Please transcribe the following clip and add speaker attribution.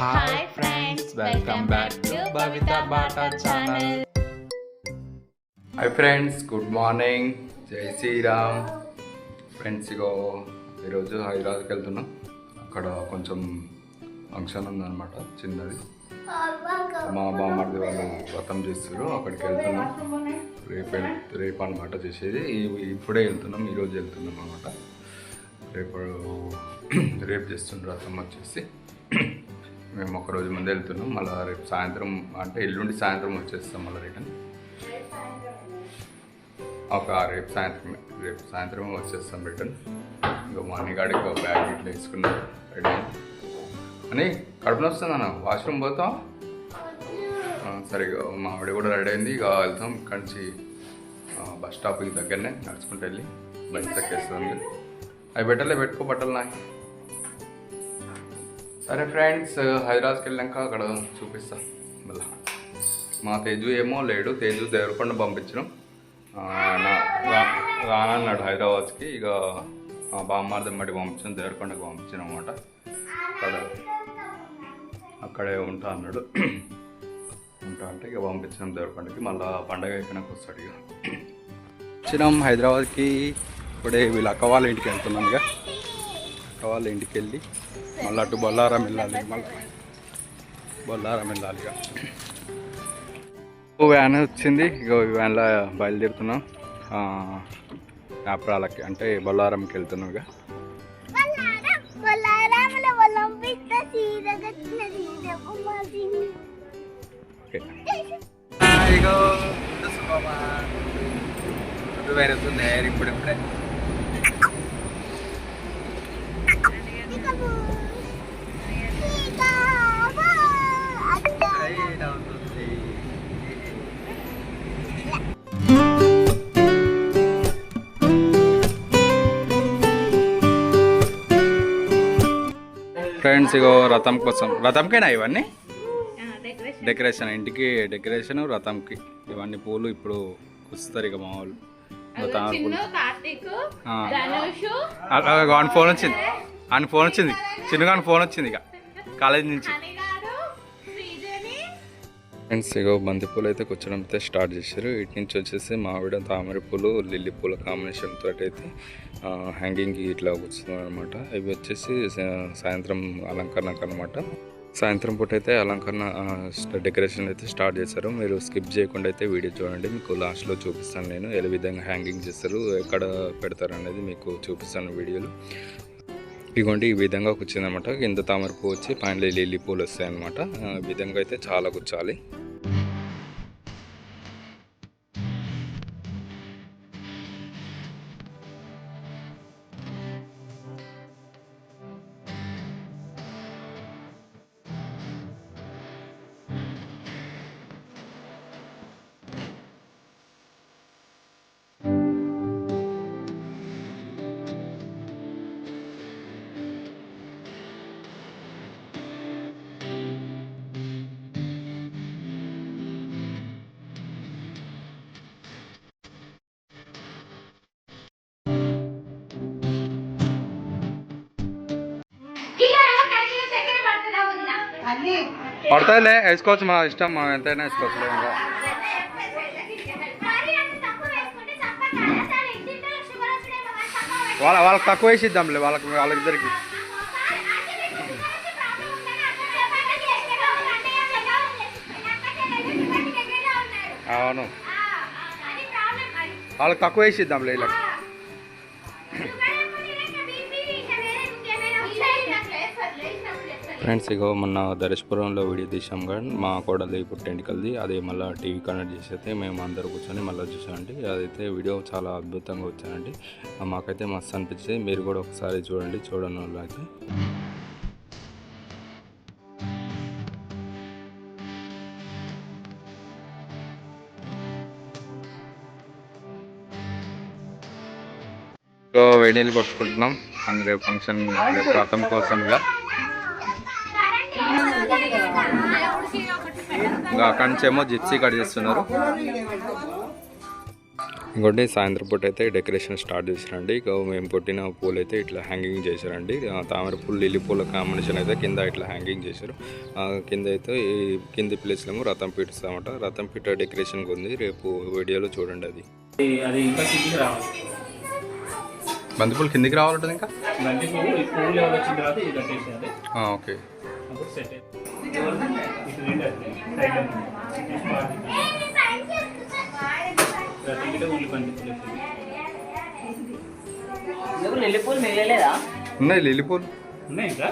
Speaker 1: Hi friends, welcome back to Bhavita Bata channel.
Speaker 2: Hi friends, good morning, జై Sriram. Friends, ఈరోజు హైదరాబాద్కి వెళ్తున్నాం. అక్కడ కొంచెం ఫంక్షన్ ఉందన్నమాట, చిన్నది. మా బామ్మర్ది వాళ్ళు వ్రతం చేస్తారు, అక్కడికి వెళ్తున్నాం. రేపు అనమాట చేసేది. ఇప్పుడే వెళ్తున్నాం, ఈరోజు వెళ్తున్నాం అనమాట. రేపు చేస్తున్న వ్రతం వచ్చేసి మేము ఒకరోజు ముందే వెళ్తున్నాం. మళ్ళీ రేపు సాయంత్రం, అంటే ఎల్లుండి సాయంత్రం వచ్చేస్తాం మళ్ళీ రిటర్న్. రేపు సాయంత్రం వచ్చేస్తాం రిటర్న్. ఇంకా మార్నింగ్ గాడికి ఒక బ్యాగ్ ఇట్లా వేసుకున్నాం రెడీ అని. కడుపున వస్తుంది అన్న, వాష్రూమ్ పోతాం. సరే, మా ఆవిడ కూడా రెడీ అయింది. ఇక వెళ్తాం. ఇక్కడి నుంచి బస్ స్టాప్కి దగ్గరనే నడుచుకుంటూ వెళ్ళి బస్ ఎక్కేస్తాం. అవి పెట్టుకో బట్టలు నాకు. సరే ఫ్రెండ్స్, హైదరాబాద్కి వెళ్ళాక అక్కడ చూపిస్తాం. మళ్ళీ మా తేజు ఏమో లేడు. తేజు దేవరకొండ పంపించడం రానన్నాడు హైదరాబాద్కి. ఇక మా బామ్మార్ది మట్టి పంపించాను, దేవరకొండకి పంపించాను అనమాట. అక్కడే ఉంటా అన్నాడు. ఉంటా అంటే ఇక పంపించాం దేవరకొండకి. మళ్ళీ పండగ అయిపోయినాక వస్తాడు. ఇక వచ్చినాం హైదరాబాద్కి. ఇప్పుడే వీళ్ళ అక్క వాళ్ళ ఇంటికి వెళ్తున్నాం. ఇక అక్క వాళ్ళ ఇంటికి వెళ్ళి మళ్ళీ అటు బొల్లారం వెళ్ళాలి. ఇక వ్యాన్ వచ్చింది. ఇక వ్యాన్లో బయలుదేరుతున్నాం యాప్రాలకి, అంటే బొల్లారంకి వెళ్తున్నాం. ఇక ఇప్పుడే ఫ్రెండ్స్, ఇగో రథం కోసం, రథంకేనా ఇవన్నీ డెకరేషన్, ఇంటికి డెకరేషన్ రథంకి. ఇవన్నీ పూలు ఇప్పుడు వస్తారు. ఇక మా వాళ్ళు ఫోన్ వచ్చింది చిన్నగాని ఫోన్ వచ్చింది ఇక కాలేజ్ నుంచి. ఫ్రెండ్స్, ఇగో బంతిపూలు అయితే కూర్చోడం అయితే స్టార్ట్ చేశారు. ఇటు నుంచి వచ్చేసి మావిడ తామర పూలు లిల్లీ పూల కాంబినేషన్ తోటి అయితే హ్యాంగింగ్కి ఇట్లా కూర్చున్నారు అనమాట. ఇవి వచ్చేసి సాయంత్రం అలంకరణకు అనమాట. సాయంత్రం పూట అయితే అలంకరణ డెకరేషన్ అయితే స్టార్ట్ చేశారు. మీరు స్కిప్ చేయకుండా అయితే వీడియో చూడండి, మీకు లాస్ట్లో చూపిస్తాను. నేను ఏ విధంగా హ్యాంగింగ్ చేస్తారు, ఎక్కడ పెడతారు అనేది మీకు చూపిస్తాను వీడియోలో. ఇదిగోండి, ఈ విధంగా కూర్చుందనమాట. కింద తామర పువ్వు వచ్చి పైన లిల్లీ పూలు వస్తాయి అనమాట. ఈ విధంగా అయితే చాలా కూర్చోాలి. పడతాయిలే, వేసుకోవచ్చు, మా ఇష్టం, మా ఎంతైనా వేసుకోవచ్చులే. ఇంకా వాళ్ళకి తక్కువ వేసి ఇద్దాంలే, వాళ్ళిద్దరికి. అవును, వాళ్ళకి తక్కువ వేసి ఇద్దాంలే ఇలా. ఫ్రెండ్స్, ఇగో మొన్న దర్శపురంలో వీడియో తీసాం కానీ మా కోడలి పుట్టెంటికల్ది, అదే మళ్ళీ టీవీ కనెక్ట్ చేసి అయితే మేము అందరూ కూర్చొని మళ్ళీ చూసామండి. అదైతే వీడియో చాలా అద్భుతంగా వచ్చానండి. మాకైతే మస్తు అనిపించింది. మీరు కూడా ఒకసారి చూడండి, చూడని వాళ్ళు అయితే. వేడి నీళ్ళు కొట్టుకుంటున్నాం రేపు ఫంక్షన్, రేపు వ్రతం కోసంగా. అక్కడి నుంచేమో జిప్సీ కట్ చేస్తున్నారు. ఇంకోటి సాయంత్రం పూట అయితే డెకరేషన్ స్టార్ట్ చేశారండి. ఇక మేము కొట్టిన పూలు అయితే ఇట్లా హ్యాంగింగ్ చేశారండి. తామర పూలు లిల్లీ పూల కాంబినేషన్ అయితే కింద ఇట్లా హ్యాంగింగ్ చేశారు. కింద అయితే ఈ కింది ప్లేస్లో రథం పీట ఇస్తామట. రథం పీట డెకరేషన్ ఉంది, రేపు వీడియోలో చూడండి.
Speaker 3: అది ఇంకా కిందికి రావాలి.
Speaker 1: బంతిపూలు కిందికి రావాలంటుంది ఇంకా
Speaker 3: బంతి పువ్వు ఈ పువ్వు లెవెల్ వచ్చిన తర్వాత ఇది కట్టేసేయాలి.
Speaker 1: ఓకే.
Speaker 3: అప్పుడు సెట్ అయిపోతుంది. ఇటు రెండు సైడ్ ప్రతి ఉల్లి బంతి పువ్వు
Speaker 4: లిల్లీ పూలు మిగలేదా?
Speaker 1: ఉన్నాయి లిల్లీ పూలు
Speaker 3: ఉన్నాయి ఇంకా